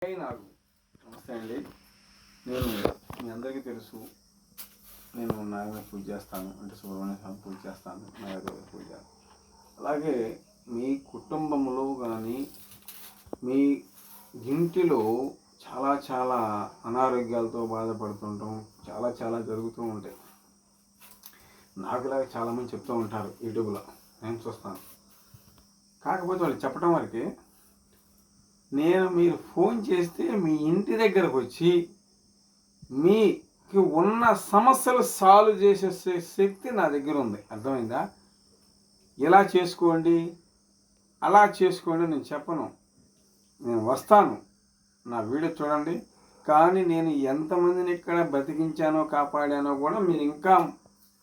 నాకు నమస్తే అండి. నేను మీ అందరికీ తెలుసు, నేను నాగదేవత పూజ చేస్తాను, అంటే సుబ్రహ్మణ్య స్వామి పూజ చేస్తాను, నాగదేవత పూజ. అలాగే మీ కుటుంబంలో కానీ మీ ఇంటిలో చాలా అనారోగ్యాలతో బాధపడుతుంటాం, చాలా జరుగుతూ ఉంటాయి. నాకులాగా చాలామంది చెప్తూ ఉంటారు యూట్యూబ్లో, నేను చూస్తాను. కాకపోతే వాళ్ళు చెప్పడం వరకే. మీరు ఫోన్ చేస్తే మీ ఇంటి దగ్గరకు వచ్చి మీకు ఉన్న సమస్యలు సాల్వ్ చేసే శక్తి నా దగ్గర ఉంది. అర్థమైందా? ఇలా చేసుకోండి, అలా చేసుకోండి నేను చెప్పను. నేను వస్తాను, నా వీడియో చూడండి. కానీ నేను ఎంతమందిని ఇక్కడ బ్రతికించానో కాపాడానో కూడా మీరు ఇంకా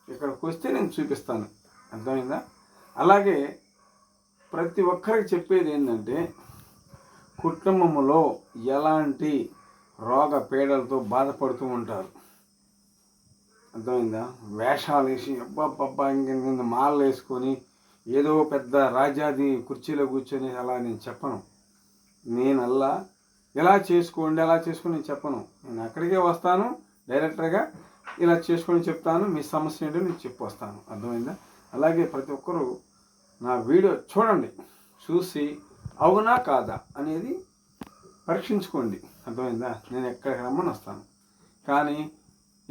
ఇక్కడికి వస్తే నేను చూపిస్తాను. అర్థమైందా? అలాగే ప్రతి ఒక్కరికి చెప్పేది ఏంటంటే, కుటుంబంలో ఎలాంటి రోగ పీడలతో బాధపడుతూ ఉంటారు. అర్థమైందా? వేషాలు వేసి అబ్బాబ్బా ఇంక మాలలు వేసుకొని ఏదో పెద్ద రాజాది కుర్చీలో కూర్చొని అలా నేను చెప్పను. నేను ఇలా చేసుకోండి అలా చేసుకొని నేను చెప్పను. నేను అక్కడికే వస్తాను, డైరెక్టర్గా ఇలా చేసుకొని చెప్తాను. మీ సమస్య ఏంటో నేను చెప్పి వస్తాను. అర్థమైందా? అలాగే ప్రతి ఒక్కరూ నా వీడియో చూడండి, చూసి అవునా కాదా అనేది పరీక్షించుకోండి. అర్థమైందా? నేను ఎక్కడికి రమ్మని వస్తాను, కానీ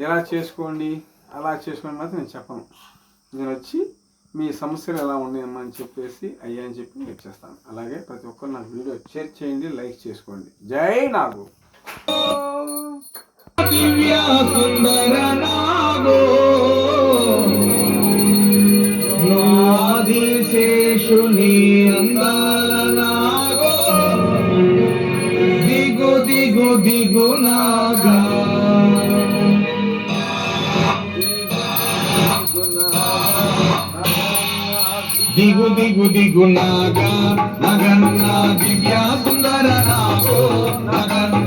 ఎలా చేసుకోండి అలా చేసుకోండి మాత్రం నేను చెప్పను. నేను వచ్చి మీ సమస్యలు ఎలా ఉన్నాయమ్మా అని చెప్పేసి అయ్యా అని చెప్పి నేను చేస్తాను. అలాగే ప్రతి ఒక్కరు నాకు వీడియో షేర్ చేయండి, లైక్ చేసుకోండి. జై నాగు. దిగు నాగా దిగు నాగా నగన్నా దివ్య సుందర నాగో నగన్నా